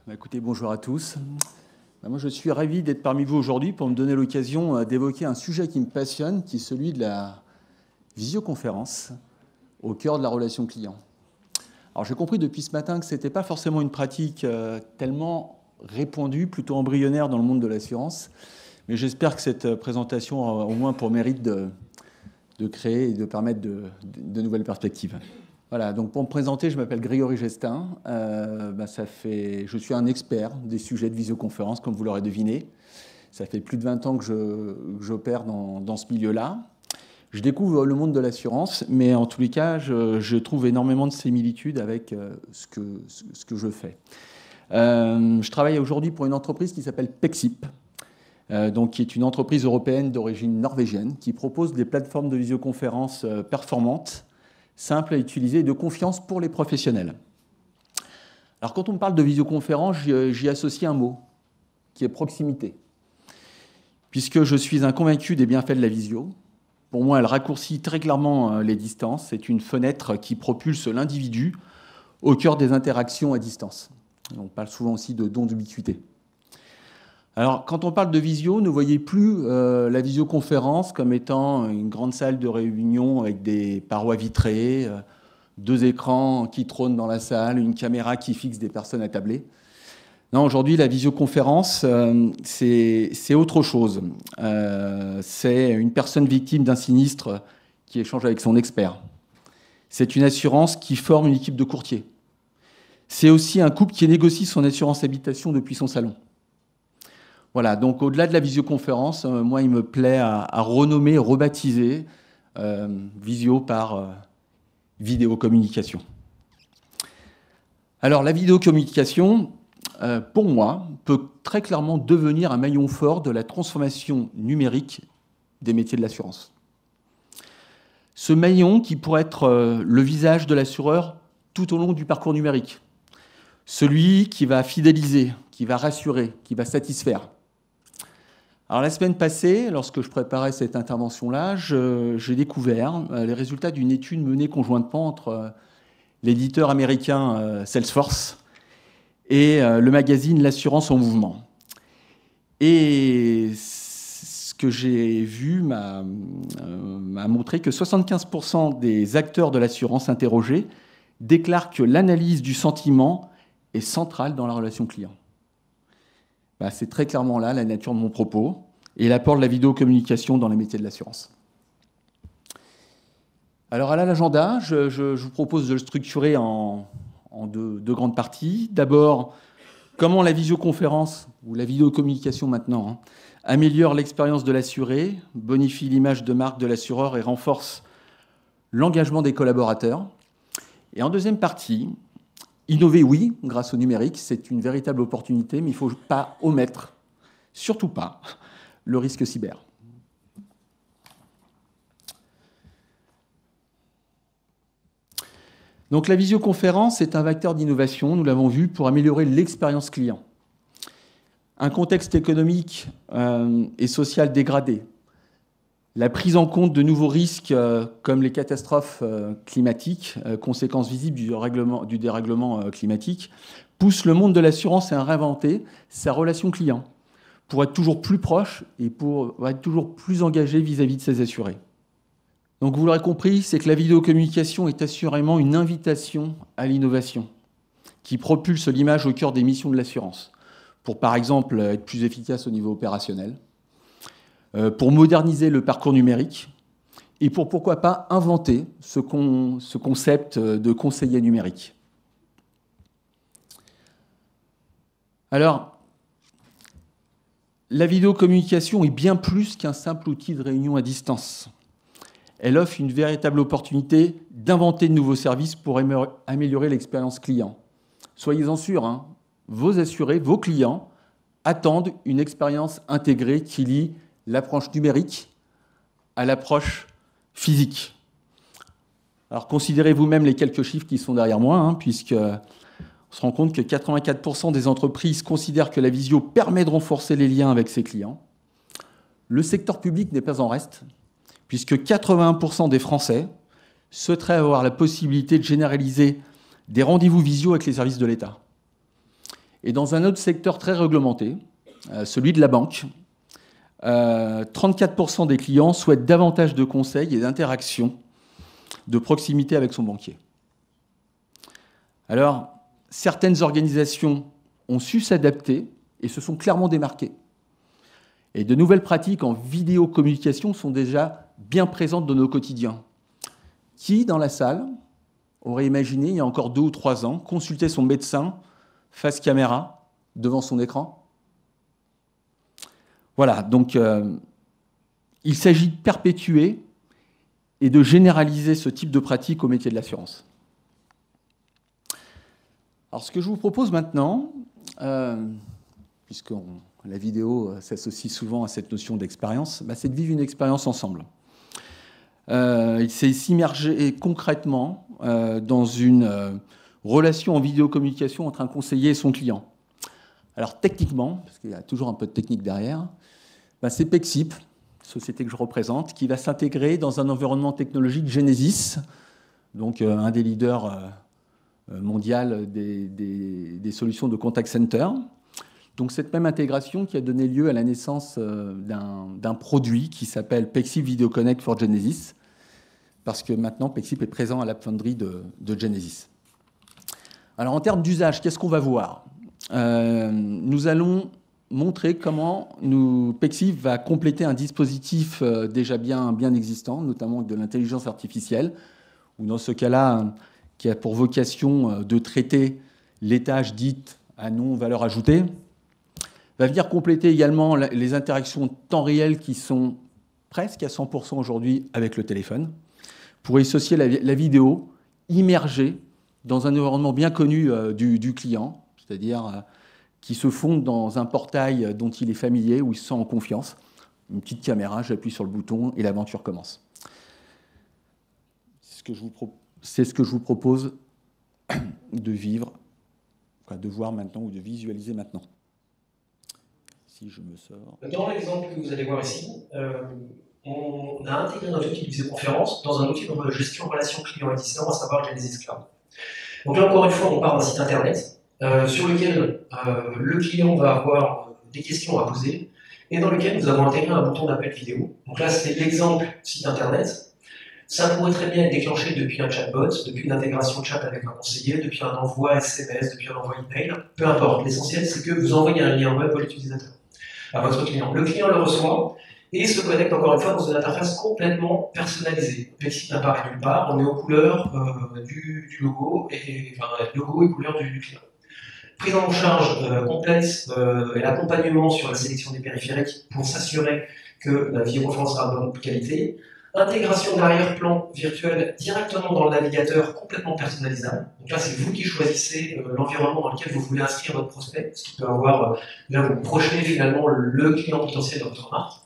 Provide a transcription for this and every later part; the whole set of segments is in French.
Écoutez, bonjour à tous. Moi, je suis ravi d'être parmi vous aujourd'hui pour me donner l'occasion d'évoquer un sujet qui me passionne, qui est celui de la visioconférence au cœur de la relation client. Alors, j'ai compris depuis ce matin que ce n'était pas forcément une pratique tellement répandue, plutôt embryonnaire dans le monde de l'assurance, mais j'espère que cette présentation aura au moins pour mérite de créer et de permettre de nouvelles perspectives. Voilà, donc pour me présenter, je m'appelle Grégory Gestin. Je suis un expert des sujets de visioconférence, comme vous l'aurez deviné. Ça fait plus de 20 ans que j'opère dans ce milieu-là. Je découvre le monde de l'assurance, mais en tous les cas, je trouve énormément de similitudes avec ce que je fais. Je travaille aujourd'hui pour une entreprise qui s'appelle Pexip, qui est une entreprise européenne d'origine norvégienne, qui propose des plateformes de visioconférence performantes, simple à utiliser et de confiance pour les professionnels. Alors quand on me parle de visioconférence, j'y associe un mot, qui est proximité. Puisque je suis un convaincu des bienfaits de la visio, pour moi elle raccourcit très clairement les distances, c'est une fenêtre qui propulse l'individu au cœur des interactions à distance. On parle souvent aussi de don d'ubiquité. Alors, quand on parle de visio, ne voyez plus la visioconférence comme étant une grande salle de réunion avec des parois vitrées, deux écrans qui trônent dans la salle, une caméra qui fixe des personnes attablées. Non, aujourd'hui, la visioconférence, c'est autre chose. C'est une personne victime d'un sinistre qui échange avec son expert. C'est une assurance qui forme une équipe de courtiers. C'est aussi un couple qui négocie son assurance habitation depuis son salon. Voilà, donc au-delà de la visioconférence, moi, il me plaît à renommer, rebaptiser visio par vidéocommunication. Alors, la vidéocommunication, pour moi, peut très clairement devenir un maillon fort de la transformation numérique des métiers de l'assurance. Ce maillon qui pourrait être le visage de l'assureur tout au long du parcours numérique. Celui qui va fidéliser, qui va rassurer, qui va satisfaire. Alors la semaine passée, lorsque je préparais cette intervention-là, j'ai découvert les résultats d'une étude menée conjointement entre l'éditeur américain Salesforce et le magazine L'Assurance en Mouvement. Et ce que j'ai vu m'a montré que 75% des acteurs de l'assurance interrogés déclarent que l'analyse du sentiment est centrale dans la relation client. C'est très clairement là la nature de mon propos et l'apport de la vidéocommunication dans les métiers de l'assurance. Alors, à l'agenda, je vous propose de le structurer en deux grandes parties. D'abord, comment la visioconférence, ou la vidéocommunication maintenant, améliore l'expérience de l'assuré, bonifie l'image de marque de l'assureur et renforce l'engagement des collaborateurs. Et en deuxième partie, innover, oui, grâce au numérique, c'est une véritable opportunité, mais il ne faut pas omettre, surtout pas, le risque cyber. Donc la visioconférence est un vecteur d'innovation, nous l'avons vu, pour améliorer l'expérience client. Un contexte économique et social dégradé, la prise en compte de nouveaux risques comme les catastrophes climatiques, conséquences visibles du dérèglement climatique, pousse le monde de l'assurance à réinventer sa relation client pour être toujours plus proche et pour être toujours plus engagé vis-à-vis de ses assurés. Donc vous l'aurez compris, c'est que la vidéocommunication est assurément une invitation à l'innovation qui propulse l'image au cœur des missions de l'assurance pour, par exemple, être plus efficace au niveau opérationnel, pour moderniser le parcours numérique et pour, pourquoi pas, inventer ce concept de conseiller numérique. Alors, la vidéocommunication est bien plus qu'un simple outil de réunion à distance. Elle offre une véritable opportunité d'inventer de nouveaux services pour améliorer l'expérience client. Soyez-en sûrs, vos assurés, vos clients attendent une expérience intégrée qui lie l'approche numérique à l'approche physique. Alors considérez vous-même les quelques chiffres qui sont derrière moi, puisqu'on se rend compte que 84% des entreprises considèrent que la visio permet de renforcer les liens avec ses clients. Le secteur public n'est pas en reste, puisque 81% des Français souhaiteraient avoir la possibilité de généraliser des rendez-vous visio avec les services de l'État. Et dans un autre secteur très réglementé, celui de la banque, 34% des clients souhaitent davantage de conseils et d'interactions de proximité avec son banquier. Alors, certaines organisations ont su s'adapter et se sont clairement démarquées. Et de nouvelles pratiques en vidéocommunication sont déjà bien présentes dans nos quotidiens. Qui, dans la salle, aurait imaginé, il y a encore 2 ou 3 ans, consulter son médecin face caméra devant son écran? Voilà, donc il s'agit de perpétuer et de généraliser ce type de pratique au métier de l'assurance. Alors, ce que je vous propose maintenant, puisque la vidéo s'associe souvent à cette notion d'expérience, c'est de vivre une expérience ensemble. C'est s'immerger concrètement dans une relation en vidéocommunication entre un conseiller et son client. Alors, techniquement, parce qu'il y a toujours un peu de technique derrière, c'est Pexip, société que je représente, qui va s'intégrer dans un environnement technologique Genesys, donc un des leaders mondial des solutions de contact center. Donc cette même intégration qui a donné lieu à la naissance d'un produit qui s'appelle Pexip Video Connect for Genesys, parce que maintenant Pexip est présent à l'App Foundry de Genesys. Alors en termes d'usage, qu'est-ce qu'on va voir? Nous allons montrer comment Pexip va compléter un dispositif déjà bien existant, notamment avec de l'intelligence artificielle, ou dans ce cas-là, qui a pour vocation de traiter les tâches dites à non-valeur ajoutée, va venir compléter également les interactions temps réel qui sont presque à 100% aujourd'hui avec le téléphone, pour associer la vidéo immergée dans un environnement bien connu du client, c'est-à-dire qui se fonde dans un portail dont il est familier, où il se sent en confiance. Une petite caméra, j'appuie sur le bouton et l'aventure commence. C'est ce que je vous propose de vivre, de voir maintenant ou de visualiser maintenant. Si je me sors. Dans l'exemple que vous allez voir ici, on a intégré notre outil de visioconférence dans un outil de gestion relation client existant, à savoir Genesys Cloud. Donc là, encore une fois, on part d'un site internet sur lequel le client va avoir des questions à poser et dans lequel nous avons intégré un bouton d'appel vidéo. Donc là, c'est l'exemple site internet. Ça pourrait très bien être déclenché depuis un chatbot, depuis une intégration chat avec un conseiller, depuis un envoi SMS, depuis un envoi email, peu importe. L'essentiel, c'est que vous envoyez un lien web à l'utilisateur, à votre client. Le client le reçoit et se connecte encore une fois dans une interface complètement personnalisée. Pexip n'apparaît nulle part, on est aux couleurs du logo, logo et couleurs du client. Prise en charge complète et l'accompagnement sur la sélection des périphériques pour s'assurer que la vidéoconférence sera de bonne qualité. Intégration d'arrière-plan virtuel directement dans le navigateur, complètement personnalisable. Donc là, c'est vous qui choisissez l'environnement dans lequel vous voulez inscrire votre prospect, ce qui peut avoir, là, vous projetez finalement le client potentiel de votre marque.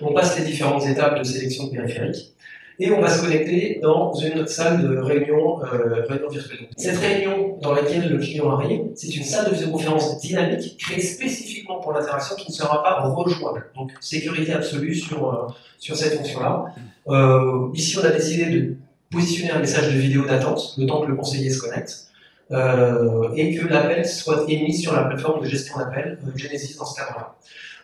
On passe les différentes étapes de sélection de périphériques et on va se connecter dans une salle de réunion virtuelle. Cette réunion dans laquelle le client arrive, c'est une salle de visioconférence dynamique créée spécifiquement pour l'interaction qui ne sera pas rejouable. Donc sécurité absolue sur cette fonction-là. Ici, on a décidé de positionner un message de vidéo d'attente le temps que le conseiller se connecte et que l'appel soit émis sur la plateforme de gestion d'appel Genesys dans ce cadre-là.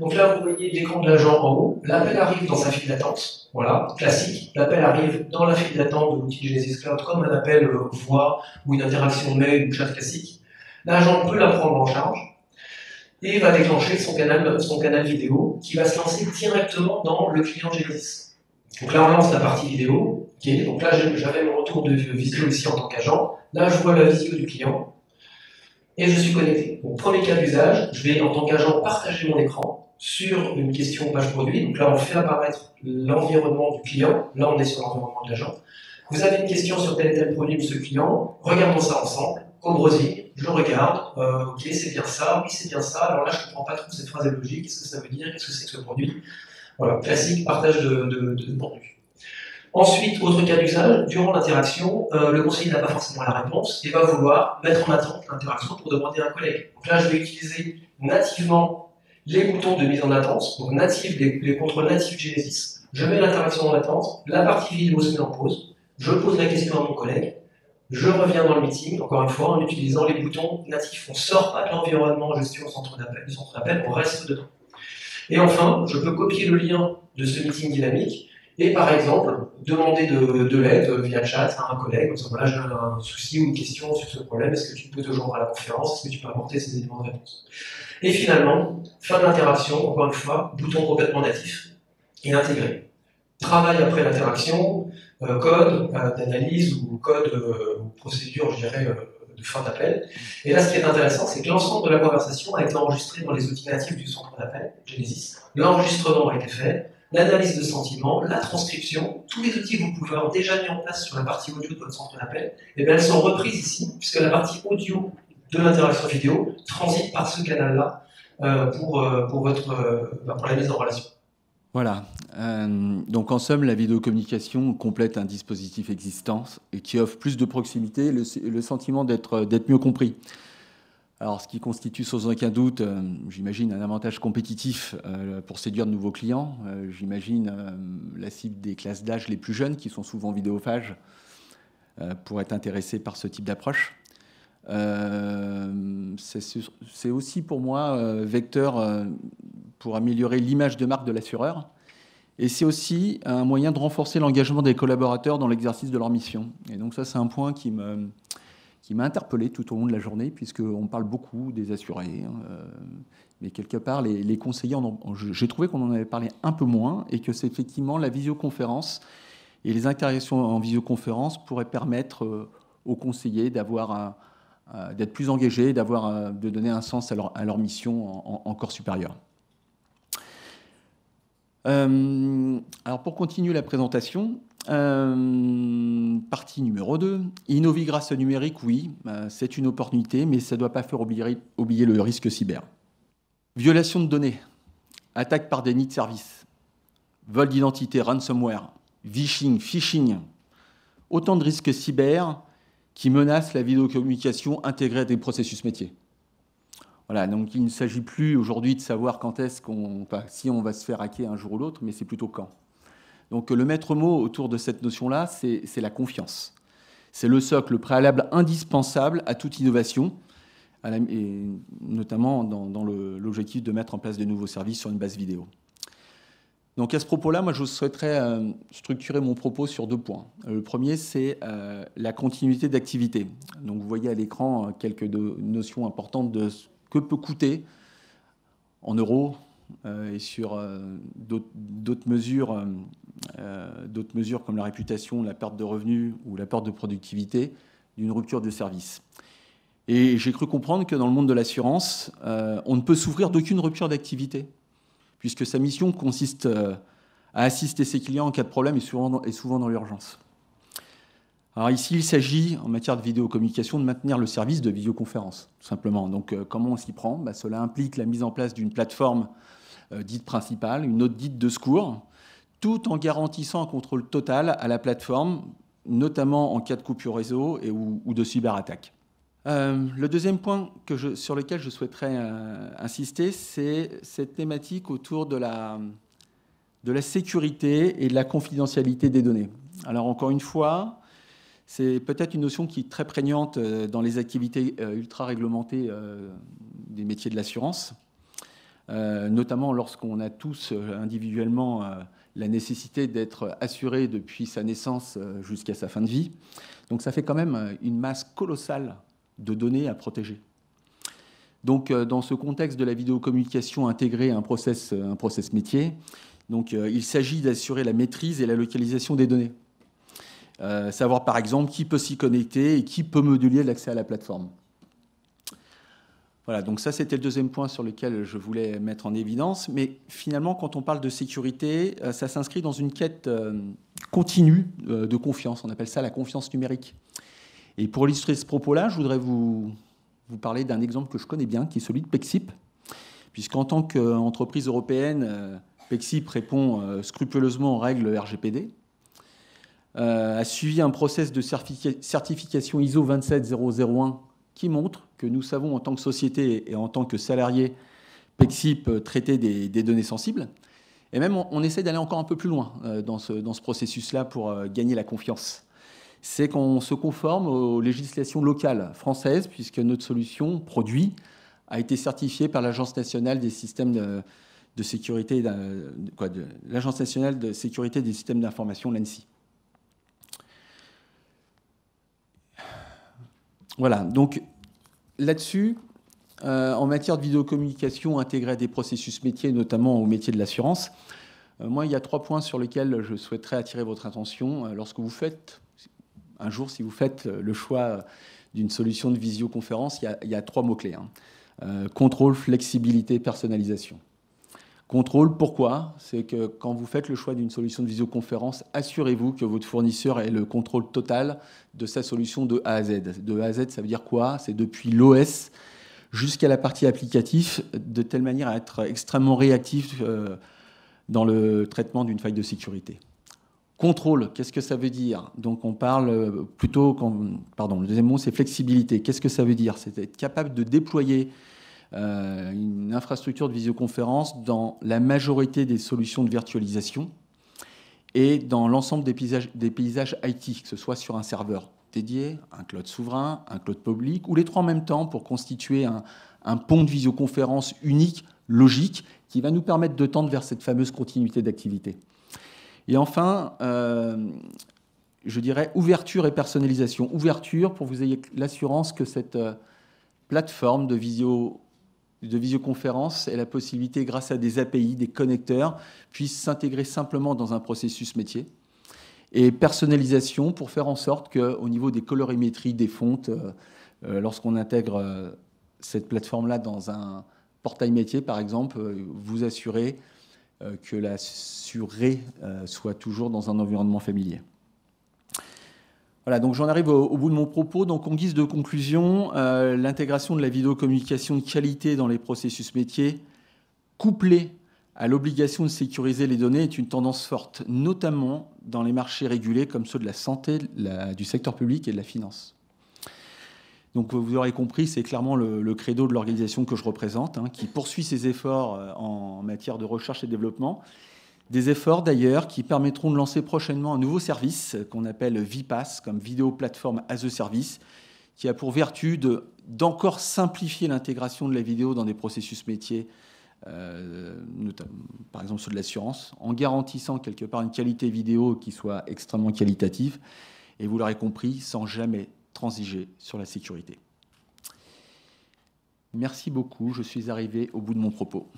Donc là, vous voyez l'écran de l'agent en haut. L'appel arrive dans sa file d'attente. Voilà, classique. L'appel arrive dans la file d'attente de l'outil Genesys Cloud comme un appel voix ou une interaction mail ou chat classique. L'agent peut la prendre en charge et va déclencher son canal vidéo qui va se lancer directement dans le client Genesys. Donc là, on lance la partie vidéo. Okay. Donc là, j'avais mon retour de visio ici en tant qu'agent. Là, je vois la visio du client et je suis connecté. Donc, premier cas d'usage, je vais en tant qu'agent partager mon écran sur une question page produit. Donc là, on fait apparaître l'environnement du client. Là, on est sur l'environnement de l'agent. Vous avez une question sur tel et tel produit de ce client. Regardons ça ensemble. Au browsing, je regarde. Ok, c'est bien ça. Oui, c'est bien ça. Alors là, je ne comprends pas trop cette phrase est logique. Qu'est-ce que ça veut dire? Qu'est-ce que c'est que ce produit? Voilà, classique, partage de contenu. Ensuite, autre cas d'usage, durant l'interaction, le conseiller n'a pas forcément la réponse et va vouloir mettre en attente l'interaction pour demander à un collègue. Donc là, je vais utiliser nativement les boutons de mise en attente, donc natifs, les contrôles natifs Genesys. Je mets l'interaction en attente, la partie vidéo se met en pause, je pose la question à mon collègue, Je reviens dans le meeting, encore une fois, en utilisant les boutons natifs. On ne sort pas de l'environnement gestion centre d'appel, on reste dedans. Et enfin, je peux copier le lien de ce meeting dynamique et par exemple demander de l'aide via chat à un collègue. Voilà, j'ai un souci ou une question sur ce problème, est-ce que tu peux te joindre à la conférence, est-ce que tu peux apporter ces éléments de réponse? Et finalement, fin de l'interaction, encore une fois, bouton complètement natif et intégré. Travail après l'interaction, code d'analyse ou code ou procédure, je dirais, de fin d'appel. Et là, ce qui est intéressant, c'est que l'ensemble de la conversation a été enregistré dans les outils natifs du centre d'appel, Genesis. L'enregistrement a été fait, l'analyse de sentiments, la transcription, tous les outils que vous pouvez avoir déjà mis en place sur la partie audio de votre centre d'appel, et bien elles sont reprises ici, puisque la partie audio de l'interaction vidéo transite par ce canal-là pour la mise en relation. Voilà. Donc en somme, la vidéocommunication complète un dispositif existant et qui offre plus de proximité, le sentiment d'être mieux compris. Alors, ce qui constitue sans aucun doute, j'imagine, un avantage compétitif pour séduire de nouveaux clients. J'imagine la cible des classes d'âge les plus jeunes, qui sont souvent vidéophages, pour être intéressés par ce type d'approche. C'est aussi pour moi vecteur pour améliorer l'image de marque de l'assureur. Et c'est aussi un moyen de renforcer l'engagement des collaborateurs dans l'exercice de leur mission. Et donc ça, c'est un point qui m'a interpellé tout au long de la journée, puisqu'on parle beaucoup des assurés. Mais quelque part, les conseillers, j'ai trouvé qu'on en avait parlé un peu moins, et que c'est effectivement la visioconférence et les interactions en visioconférence pourraient permettre aux conseillers d'être plus engagés, de donner un sens à leur mission encore supérieure. Alors pour continuer la présentation, partie numéro 2, innover grâce au numérique, oui, c'est une opportunité, mais ça ne doit pas faire oublier le risque cyber. Violation de données, attaque par déni de service, vol d'identité, ransomware, phishing, autant de risques cyber qui menacent la vidéocommunication intégrée à des processus métiers. Voilà, donc il ne s'agit plus aujourd'hui de savoir si on va se faire hacker un jour ou l'autre, mais c'est plutôt quand. Donc le maître mot autour de cette notion-là, c'est la confiance. C'est le socle préalable indispensable à toute innovation, et notamment dans l'objectif de mettre en place de nouveaux services sur une base vidéo. Donc à ce propos-là, moi je souhaiterais structurer mon propos sur 2 points. Le premier, c'est la continuité d'activité. Donc vous voyez à l'écran quelques notions importantes de ce que peut coûter en euros et sur d'autres mesures comme la réputation, la perte de revenus ou la perte de productivité d'une rupture de service. Et j'ai cru comprendre que dans le monde de l'assurance, on ne peut souffrir d'aucune rupture d'activité, puisque sa mission consiste à assister ses clients en cas de problème et souvent dans l'urgence. Alors ici, il s'agit, en matière de vidéocommunication, de maintenir le service de visioconférence, tout simplement. Donc comment on s'y prend ? Cela implique la mise en place d'une plateforme dite principale, une autre dite de secours, tout en garantissant un contrôle total à la plateforme, notamment en cas de coupure réseau ou de cyberattaque. Le deuxième point sur lequel je souhaiterais insister, c'est cette thématique autour de la sécurité et de la confidentialité des données. Alors encore une fois, c'est peut-être une notion qui est très prégnante dans les activités ultra réglementées des métiers de l'assurance, notamment lorsqu'on a tous individuellement la nécessité d'être assuré depuis sa naissance jusqu'à sa fin de vie. Donc ça fait quand même une masse colossale de données à protéger. Donc dans ce contexte de la vidéocommunication intégrée à un process métier, donc, il s'agit d'assurer la maîtrise et la localisation des données. Savoir par exemple qui peut s'y connecter et qui peut moduler l'accès à la plateforme. Voilà, donc ça c'était le deuxième point sur lequel je voulais mettre en évidence. Mais finalement, quand on parle de sécurité, ça s'inscrit dans une quête continue de confiance. On appelle ça la confiance numérique. Et pour illustrer ce propos-là, je voudrais vous parler d'un exemple que je connais bien, qui est celui de Pexip. Puisqu'en tant qu'entreprise européenne, Pexip répond scrupuleusement aux règles RGPD, a suivi un process de certification ISO 27001 qui montre que nous savons en tant que société et en tant que salariés Pexip traiter des données sensibles. Et même on essaie d'aller encore un peu plus loin dans ce processus-là pour gagner la confiance. c'est qu'on se conforme aux législations locales françaises, puisque notre solution, produit, a été certifiée par l'Agence nationale des systèmes de sécurité, l'Agence nationale de sécurité des systèmes d'information, l'ANSSI. Voilà, donc là-dessus, en matière de vidéocommunication intégrée à des processus métiers, notamment au métier de l'assurance, moi, il y a 3 points sur lesquels je souhaiterais attirer votre attention. Lorsque vous faites, un jour, si vous faites le choix d'une solution de visioconférence, il y a 3 mots-clés. Contrôle, flexibilité, personnalisation. Contrôle, pourquoi? C'est que quand vous faites le choix d'une solution de visioconférence, assurez-vous que votre fournisseur ait le contrôle total de sa solution de A à Z. De A à Z, ça veut dire quoi? C'est depuis l'OS jusqu'à la partie applicative, de telle manière à être extrêmement réactif dans le traitement d'une faille de sécurité. Contrôle, qu'est-ce que ça veut dire? Donc on parle plutôt... Pardon, le deuxième mot, c'est flexibilité. Qu'est-ce que ça veut dire? C'est être capable de déployer une infrastructure de visioconférence dans la majorité des solutions de virtualisation et dans l'ensemble des paysages IT, que ce soit sur un serveur dédié, un cloud souverain, un cloud public, ou les 3 en même temps pour constituer un pont de visioconférence unique, logique, qui va nous permettre de tendre vers cette fameuse continuité d'activité. Et enfin, je dirais ouverture et personnalisation. Ouverture pour que vous ayez l'assurance que cette plateforme de visioconférence ait la possibilité, grâce à des API, des connecteurs, puisse s'intégrer simplement dans un processus métier. Et personnalisation pour faire en sorte qu'au niveau des colorimétries, des fontes, lorsqu'on intègre cette plateforme-là dans un portail métier, par exemple, vous assurez que l'assuré soit toujours dans un environnement familier. Voilà, donc j'en arrive au bout de mon propos. Donc en guise de conclusion, l'intégration de la vidéocommunication de qualité dans les processus métiers, couplée à l'obligation de sécuriser les données, est une tendance forte, notamment dans les marchés régulés comme ceux de la santé, du secteur public et de la finance. Donc vous aurez compris, c'est clairement le credo de l'organisation que je représente, qui poursuit ses efforts en matière de recherche et développement. Des efforts d'ailleurs qui permettront de lancer prochainement un nouveau service qu'on appelle VPaaS, comme Video Platform as a Service, qui a pour vertu d'encore simplifier l'intégration de la vidéo dans des processus métiers, par exemple ceux de l'assurance, en garantissant quelque part une qualité vidéo qui soit extrêmement qualitative, et vous l'aurez compris, sans jamais transiger sur la sécurité. Merci beaucoup, je suis arrivé au bout de mon propos.